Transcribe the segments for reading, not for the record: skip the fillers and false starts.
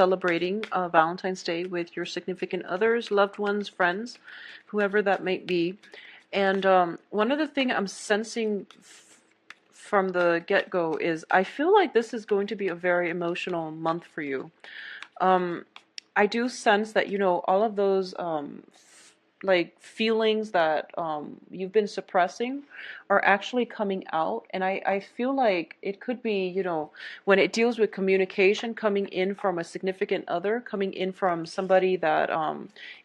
celebrating Valentine's Day with your significant others, loved ones, friends, whoever that might be. And one of the things I'm sensing from the get-go is I feel like this is going to be a very emotional month for you. Um, I do sense that, all of those like feelings that you've been suppressing are actually coming out. And I feel like it could be, when it deals with communication coming in from a significant other, coming in from somebody that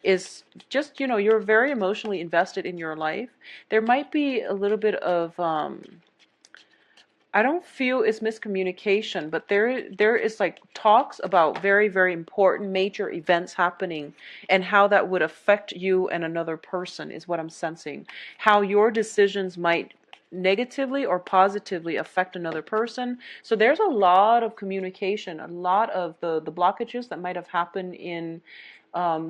is just, you're very emotionally invested in your life. There might be a little bit of I don't feel it's miscommunication, but there is like talks about very, very important major events happening and how that would affect you and another person is what I'm sensing. How your decisions might negatively or positively affect another person. So there's a lot of communication, a lot of the blockages that might have happened in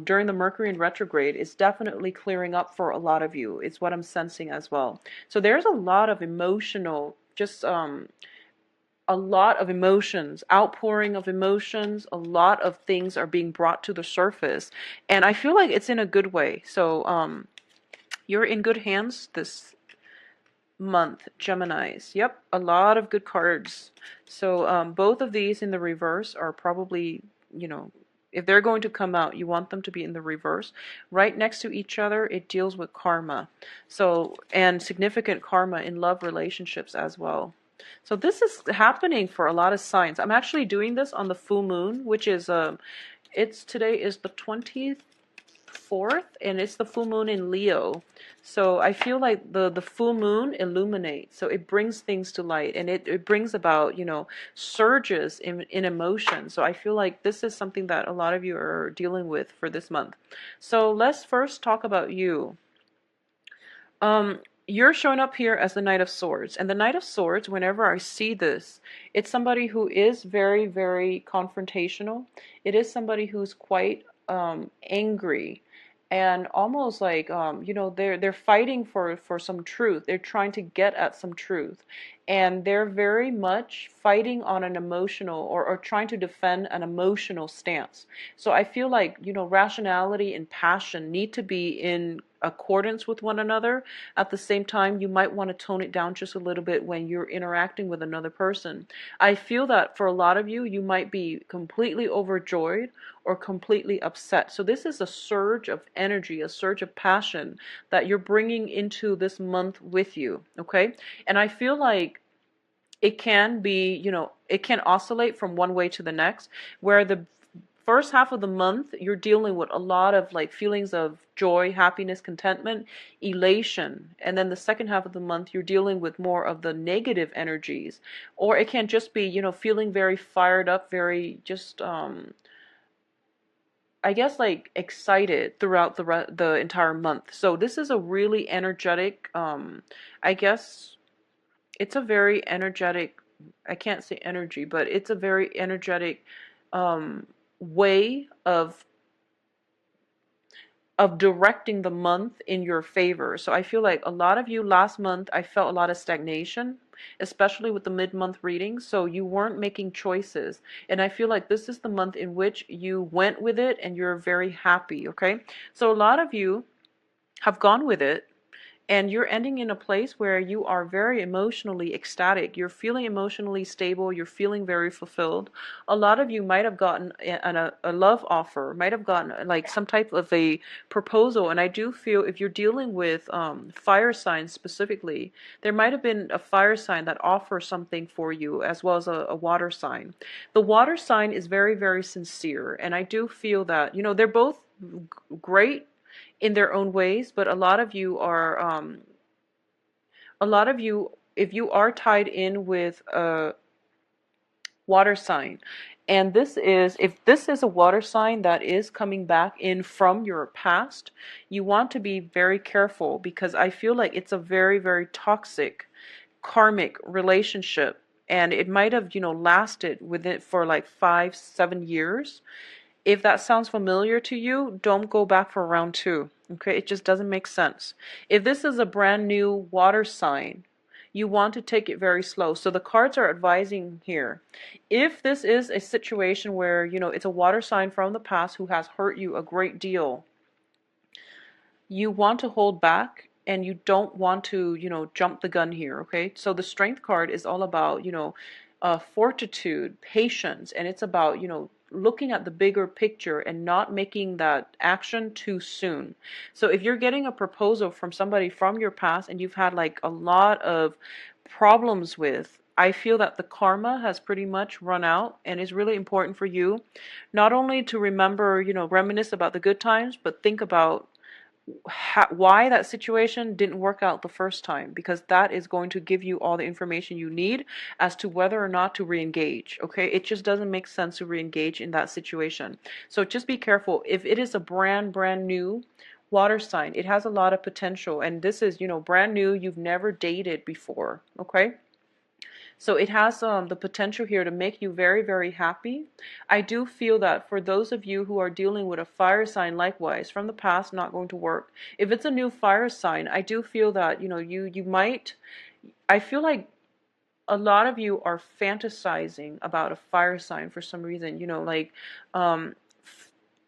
during the Mercury in retrograde is definitely clearing up for a lot of you. It's what I'm sensing as well. So there's a lot of emotional, just a lot of emotions, outpouring of emotions. A lot of things are being brought to the surface, and I feel like it's in a good way. So you're in good hands this month, Geminis. Yep, a lot of good cards. So both of these in the reverse are probably, if they're going to come out, you want them to be in the reverse. Right next to each other, it deals with karma. So, and significant karma in love relationships as well. So this is happening for a lot of signs. I'm actually doing this on the full moon, which is today is the 24th, and it's the full moon in Leo. So I feel like the full moon illuminates, so it brings things to light, and it brings about, surges in emotion. So I feel like this is something that a lot of you are dealing with for this month. So let's first talk about you. You're showing up here as the Knight of Swords. And the Knight of Swords, whenever I see this, it's somebody who is very, very confrontational. It is somebody who's quite angry and almost like, they're fighting for some truth. They're trying to get at some truth. And they're very much fighting on an emotional or trying to defend an emotional stance. So I feel like, rationality and passion need to be in accordance with one another. At the same time, you might want to tone it down just a little bit when you're interacting with another person. I feel that for a lot of you, you might be completely overjoyed or completely upset. So this is a surge of energy, a surge of passion that you're bringing into this month with you, okay? And I feel like it can be, it can oscillate from one way to the next, where the first half of the month you're dealing with a lot of like feelings of joy, happiness, contentment, elation, and then the second half of the month you're dealing with more of the negative energies. Or it can just be, feeling very fired up, very just I guess like excited throughout the entire month. So this is a really energetic I guess it's a very energetic, I can't say energy, but it's a very energetic way of directing the month in your favor. So I feel like a lot of you last month, I felt a lot of stagnation, especially with the mid-month reading. So you weren't making choices. And I feel like this is the month in which you went with it and you're very happy, okay? So a lot of you have gone with it, and you're ending in a place where you are very emotionally ecstatic. You're feeling emotionally stable. You're feeling very fulfilled. A lot of you might have gotten a love offer, might have gotten like some type of a proposal. And I do feel if you're dealing with fire signs specifically, there might have been a fire sign that offers something for you, as well as a water sign. The water sign is very, very sincere. And I do feel that, they're both great in their own ways, but a lot of you are, if you are tied in with a water sign, and if this is a water sign that is coming back in from your past, you want to be very careful, because I feel like it's a very, very toxic, karmic relationship, and it might have, lasted with it for like 5-7 years. If that sounds familiar to you, don't go back for round two. Okay, it just doesn't make sense. If this is a brand new water sign, you want to take it very slow. So the cards are advising here. If this is a situation where, it's a water sign from the past who has hurt you a great deal, you want to hold back and you don't want to, jump the gun here, okay? So the strength card is all about, fortitude, patience, and it's about, looking at the bigger picture and not making that action too soon. So if you're getting a proposal from somebody from your past and you've had like a lot of problems with, I feel that the karma has pretty much run out, and it's really important for you not only to remember, reminisce about the good times, but think about why that situation didn't work out the first time, because that is going to give you all the information you need as to whether or not to re-engage. Okay, it just doesn't make sense to re-engage in that situation. So just be careful. If it is a brand new water sign, it has a lot of potential, and this is, brand new, you've never dated before. Okay, so it has the potential here to make you very, very happy. I do feel that for those of you who are dealing with a fire sign, likewise, from the past, not going to work. If it's a new fire sign, I do feel that, you might, I feel like a lot of you are fantasizing about a fire sign for some reason, like,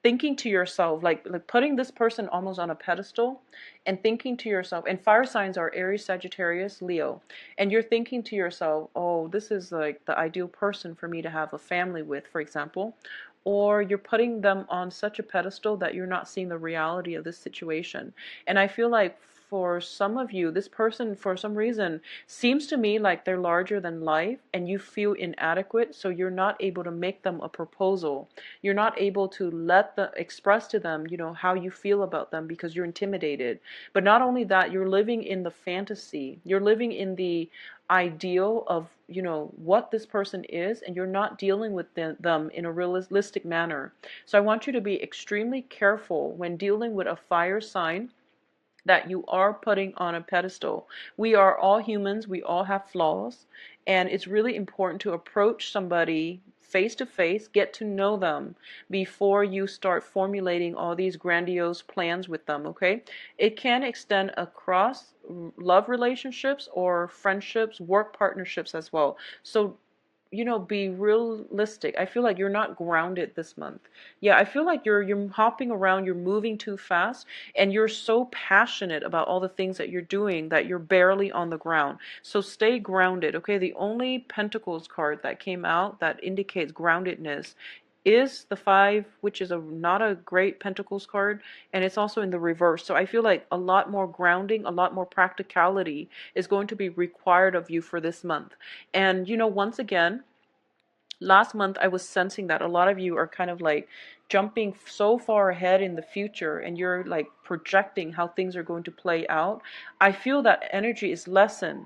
thinking to yourself, like putting this person almost on a pedestal and thinking to yourself, and fire signs are Aries, Sagittarius, Leo, and you're thinking to yourself, oh, this is like the ideal person for me to have a family with, for example. Or you're putting them on such a pedestal that you're not seeing the reality of this situation. And I feel like for some of you, this person, for some reason, seems to me like they're larger than life, and you feel inadequate, so you're not able to make them a proposal. You're not able to express to them, how you feel about them, because you're intimidated. But not only that, you're living in the fantasy. You're living in the ideal of, what this person is, and you're not dealing with them in a realistic manner. So I want you to be extremely careful when dealing with a fire sign that you are putting on a pedestal. We are all humans, we all have flaws, and it's really important to approach somebody face to face, get to know them before you start formulating all these grandiose plans with them, okay? It can extend across love relationships or friendships, work partnerships as well. So be realistic. I feel like you're not grounded this month. Yeah, I feel like you're hopping around, you're moving too fast, and you're so passionate about all the things that you're doing that you're barely on the ground. So stay grounded, okay? The only Pentacles card that came out that indicates groundedness is the 5, which is not a great Pentacles card, and it's also in the reverse. So I feel like a lot more grounding, a lot more practicality is going to be required of you for this month. And once again, last month I was sensing that a lot of you are kind of like jumping so far ahead in the future, and you're like projecting how things are going to play out. I feel that energy is lessened,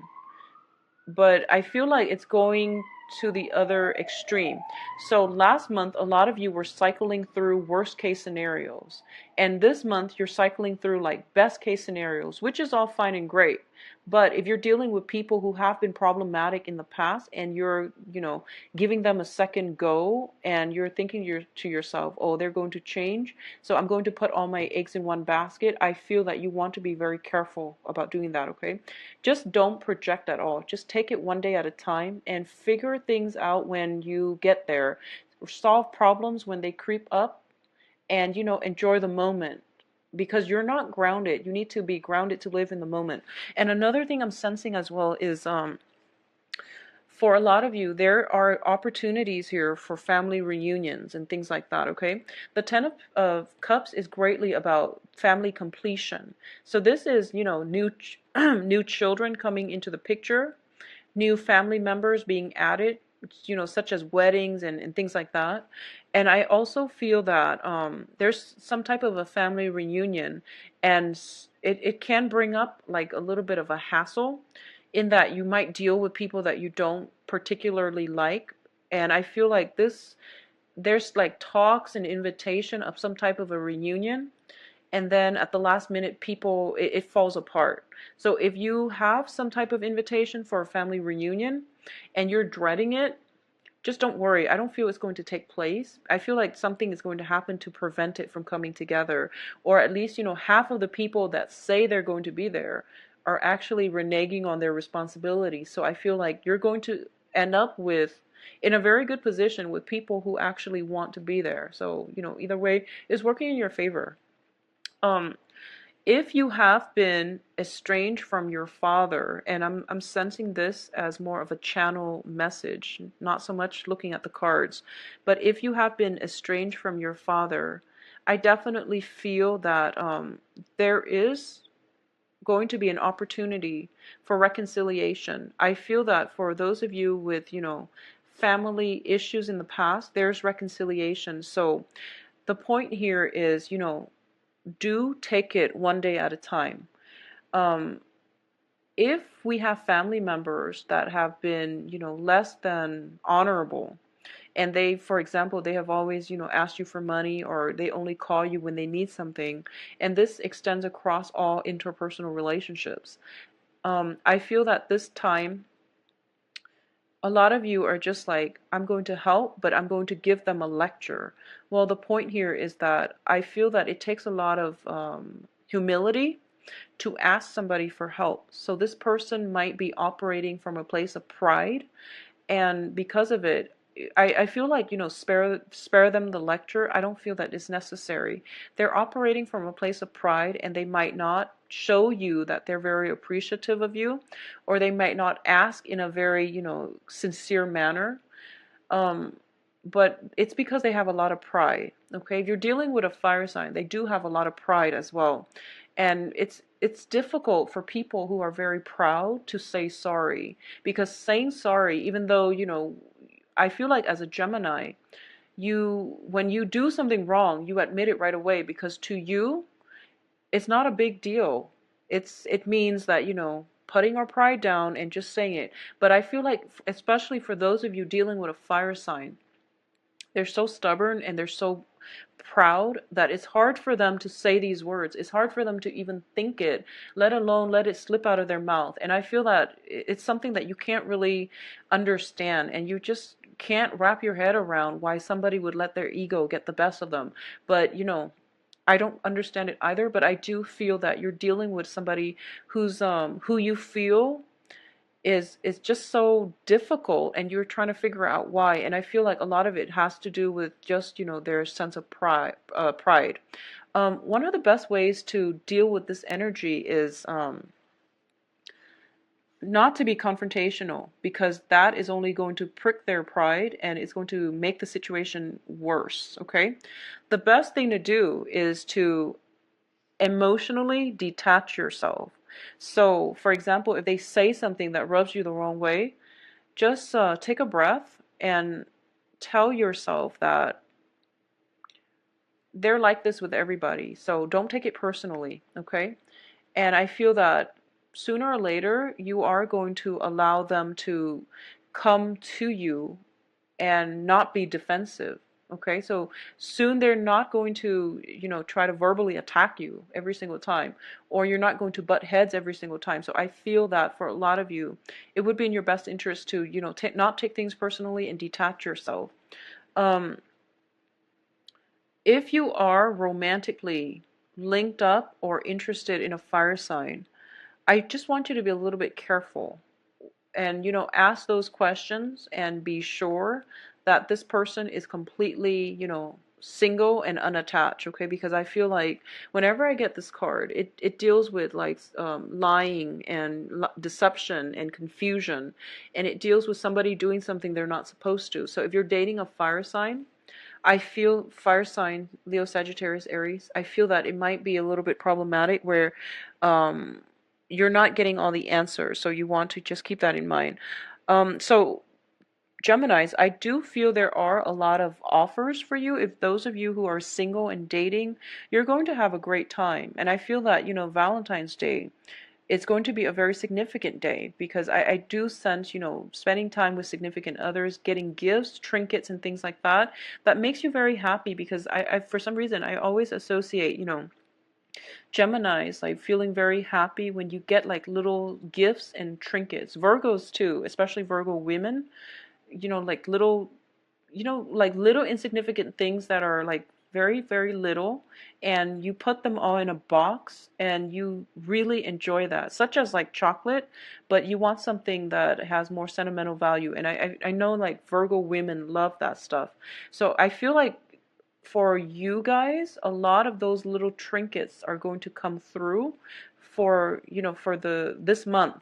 but I feel like it's going to the other extreme. So last month, a lot of you were cycling through worst case scenarios. And this month, you're cycling through like best case scenarios, which is all fine and great. But if you're dealing with people who have been problematic in the past, and you're, giving them a second go, and you're thinking to yourself, oh, they're going to change, so I'm going to put all my eggs in one basket, I feel that you want to be very careful about doing that, okay? Just don't project at all. Just take it one day at a time and figure things out when you get there. Solve problems when they creep up, and, enjoy the moment, because you're not grounded. You need to be grounded to live in the moment. And another thing I'm sensing as well is for a lot of you, there are opportunities here for family reunions and things like that, okay? The Ten of Cups is greatly about family completion. So this is, new new children coming into the picture, new family members being added, such as weddings and things like that. And I also feel that there's some type of a family reunion, and it can bring up like a little bit of a hassle, in that you might deal with people that you don't particularly like. And I feel like there's like talks and invitation of some type of a reunion, and then at the last minute it falls apart. So if you have some type of invitation for a family reunion and you're dreading it, just don't worry. I don't feel it's going to take place. I feel like something is going to happen to prevent it from coming together. Or at least, half of the people that say they're going to be there are actually reneging on their responsibilities. So I feel like you're going to end up with in a very good position with people who actually want to be there. So, either way is working in your favor. Um, if you have been estranged from your father, and I'm sensing this as more of a channel message, not so much looking at the cards, but if you have been estranged from your father, I definitely feel that there is going to be an opportunity for reconciliation. I feel that for those of you with, family issues in the past, there's reconciliation. So the point here is, do take it one day at a time. Um, if we have family members that have been, less than honorable, and they, for example, they have always, asked you for money, or they only call you when they need something, and this extends across all interpersonal relationships. I feel that this time, a lot of you are just like, I'm going to help, but I'm going to give them a lecture. Well, the point here is that I feel that it takes a lot of humility to ask somebody for help. So this person might be operating from a place of pride, and because of it, I feel like, spare them the lecture. I don't feel that it's necessary. They're operating from a place of pride, and they might not show you that they're very appreciative of you, or they might not ask in a very, sincere manner. um, but it's because they have a lot of pride. Okay, if you're dealing with a fire sign, they do have a lot of pride as well, and it's difficult for people who are very proud to say sorry, because saying sorry, even though, I feel like as a Gemini, when you do something wrong, you admit it right away, because to you it's not a big deal. It means that, putting our pride down and just saying it. But I feel like, especially for those of you dealing with a fire sign, they're so stubborn and they're so proud that it's hard for them to say these words. It's hard for them to even think it, let alone let it slip out of their mouth. And I feel that it's something that you can't really understand, and you just can't wrap your head around why somebody would let their ego get the best of them. But, I don't understand it either, but I do feel that you're dealing with somebody who you feel is just so difficult, and you're trying to figure out why. And I feel like a lot of it has to do with just, their sense of pride. One of the best ways to deal with this energy is not to be confrontational, because that is only going to prick their pride and it's going to make the situation worse. Okay, the best thing to do is to emotionally detach yourself. So, for example, if they say something that rubs you the wrong way, just take a breath and tell yourself that they're like this with everybody. So don't take it personally, okay? And I feel that sooner or later, you are going to allow them to come to you and not be defensive. Okay, so soon they're not going to, try to verbally attack you every single time, or you're not going to butt heads every single time. So I feel that for a lot of you, it would be in your best interest to, not take things personally and detach yourself. Um, if you are romantically linked up or interested in a fire sign, I just want you to be a little bit careful and, ask those questions and be sure that this person is completely, single and unattached. Okay, because I feel like whenever I get this card, it deals with like lying and deception and confusion, and it deals with somebody doing something they're not supposed to. So if you're dating a fire sign, I feel fire sign, Leo, Sagittarius, Aries, I feel that it might be a little bit problematic where um, you're not getting all the answers. So you want to just keep that in mind. So Geminis, I do feel there are a lot of offers for you. If those of you who are single and dating, you're going to have a great time. And I feel that, Valentine's Day, it's going to be a very significant day, because I do sense, spending time with significant others, getting gifts, trinkets, and things like that, that makes you very happy, because I for some reason, I always associate, Geminis like feeling very happy when you get like little gifts and trinkets. Virgos too, especially Virgo women, like little, like little insignificant things that are like very, very little, and you put them all in a box and you really enjoy that, such as like chocolate, but you want something that has more sentimental value. And I know like Virgo women love that stuff. So I feel like for you guys, a lot of those little trinkets are going to come through for, for this month.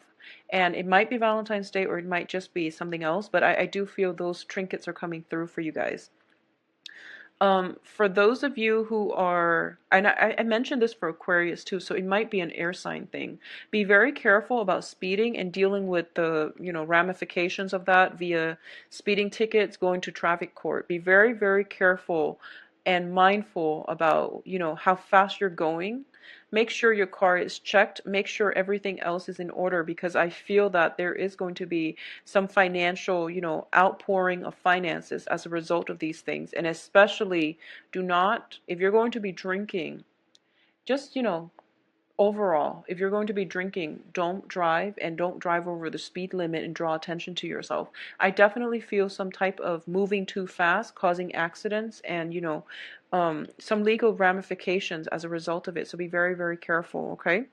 And it might be Valentine's Day or it might just be something else, but I do feel those trinkets are coming through for you guys. For those of you who are, and I mentioned this for Aquarius too, so it might be an air sign thing. Be very careful about speeding and dealing with the, ramifications of that via speeding tickets, going to traffic court. Be very, very careful and mindful about, how fast you're going. Make sure your car is checked. Make sure everything else is in order, because I feel that there is going to be some financial, outpouring of finances as a result of these things. And especially, do not, if you're going to be drinking, just, overall, if you're going to be drinking, don't drive, and don't drive over the speed limit and draw attention to yourself. I definitely feel some type of moving too fast causing accidents and, some legal ramifications as a result of it. So be very, very careful, okay?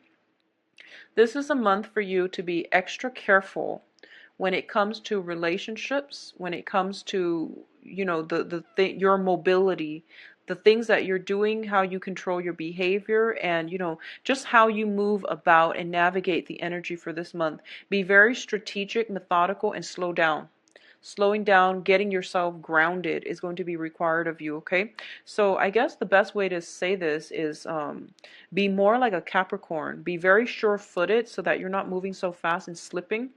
This is a month for you to be extra careful when it comes to relationships, when it comes to, your mobility, the things that you're doing, how you control your behavior, and, just how you move about and navigate the energy for this month. Be very strategic, methodical, and slow down. Slowing down, getting yourself grounded is going to be required of you, okay? So I guess the best way to say this is be more like a Capricorn. Be very sure-footed so that you're not moving so fast and slipping.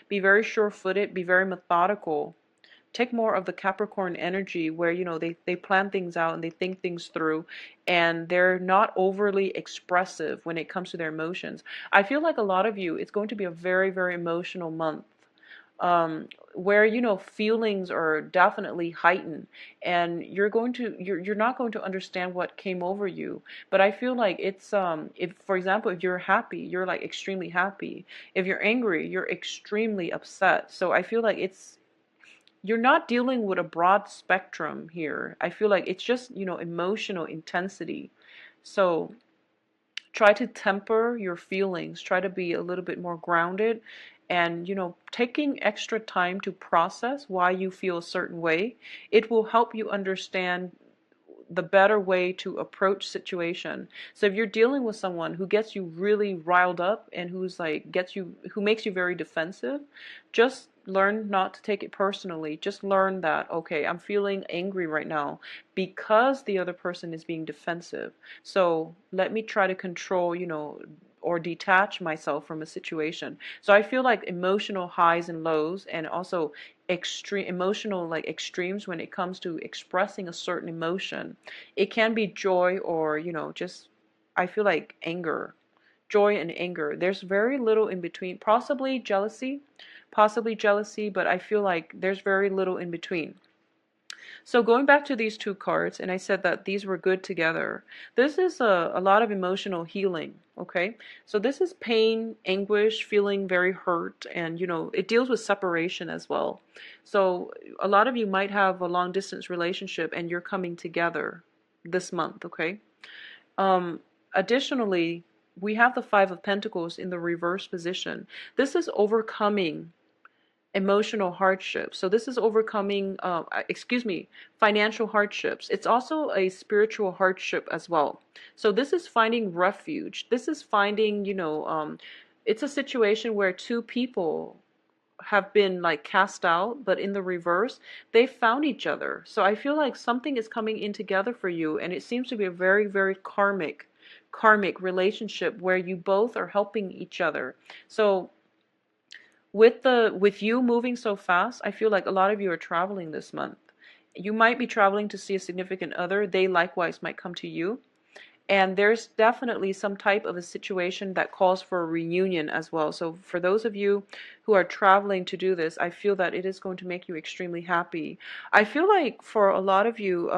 Be very sure-footed, be very methodical. Take more of the Capricorn energy where, they plan things out and they think things through, and they're not overly expressive when it comes to their emotions. I feel like a lot of you, it's going to be a very, very emotional month, where, feelings are definitely heightened, and you're not going to understand what came over you. But I feel like it's, if, for example, if you're happy, you're like extremely happy. If you're angry, you're extremely upset. So I feel like you're not dealing with a broad spectrum here. I feel like it's just, emotional intensity. So try to temper your feelings, try to be a little bit more grounded, and, taking extra time to process why you feel a certain way. It will help you understand the better way to approach situation. So if you're dealing with someone who gets you really riled up and who makes you very defensive, just learn not to take it personally. Just learn that, okay, I'm feeling angry right now because the other person is being defensive. So let me try to control, or detach myself from a situation. So I feel like emotional highs and lows, and also extreme emotional like extremes when it comes to expressing a certain emotion. It can be joy or, just, I feel like anger, joy and anger. There's very little in between. Possibly jealousy, but I feel like there's very little in between. So going back to these two cards, and I said that these were good together. This is a lot of emotional healing, okay? So this is pain, anguish, feeling very hurt, and, it deals with separation as well. So a lot of you might have a long distance relationship and you're coming together this month, okay? Additionally, we have the Five of Pentacles in the reverse position. This is overcoming emotional hardships. So this is overcoming, financial hardships. It's also a spiritual hardship as well. So this is finding refuge. This is finding, it's a situation where two people have been like cast out, but in the reverse, they found each other. So I feel like something is coming in together for you, and it seems to be a very, very karmic relationship where you both are helping each other. So with you moving so fast, I feel like a lot of you are traveling this month. You might be traveling to see a significant other. They likewise might come to you. And there's definitely some type of a situation that calls for a reunion as well. So for those of you who are traveling to do this, I feel that it is going to make you extremely happy. I feel like for a lot of you,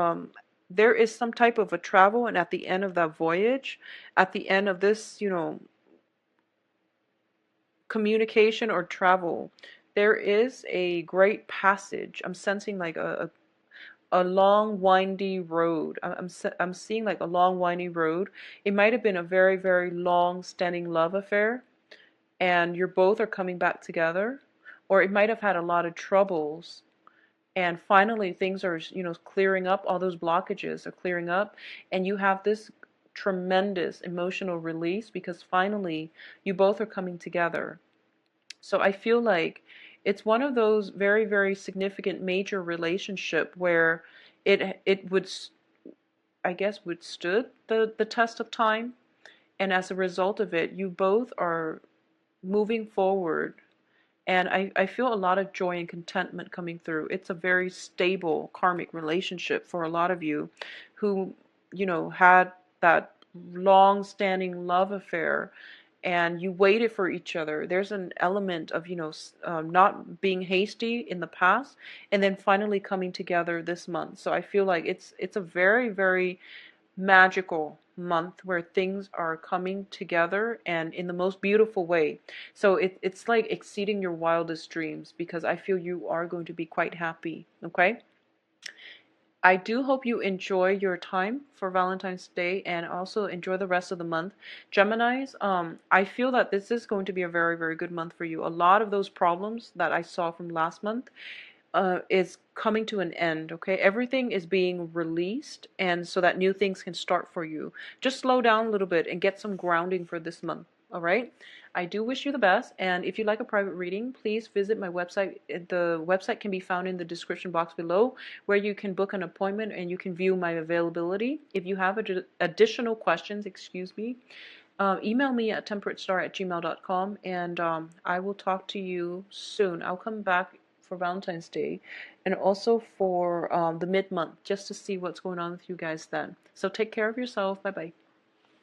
there is some type of a travel, and at the end of that voyage, at the end of this, communication or travel, there is a great passage. I'm sensing like a long windy road. I'm seeing like a long windy road. It might have been a very, very long standing love affair, and you're both are coming back together, or it might have had a lot of troubles, and finally things are, clearing up. All those blockages are clearing up, and you have this tremendous emotional release because finally you both are coming together. So I feel like it's one of those very, very significant major relationship where it would, I guess, withstood the test of time, and as a result of it, you both are moving forward. And I feel a lot of joy and contentment coming through. It's a very stable karmic relationship for a lot of you who, had that long-standing love affair, and you waited for each other. There's an element of, not being hasty in the past, and then finally coming together this month. So I feel like it's a very, very magical month where things are coming together and in the most beautiful way. So it's like exceeding your wildest dreams because I feel you are going to be quite happy. Okay? I do hope you enjoy your time for Valentine's Day and also enjoy the rest of the month. Geminis, I feel that this is going to be a very, very good month for you. A lot of those problems that I saw from last month is coming to an end, okay? Everything is being released, and so that new things can start for you. Just slow down a little bit and get some grounding for this month, all right? I do wish you the best, and if you'd like a private reading, please visit my website. The website can be found in the description box below, where you can book an appointment and you can view my availability. If you have additional questions, email me at temperatestar@gmail.com, and I will talk to you soon. I'll come back for Valentine's Day and also for the mid-month just to see what's going on with you guys then. So take care of yourself. Bye-bye.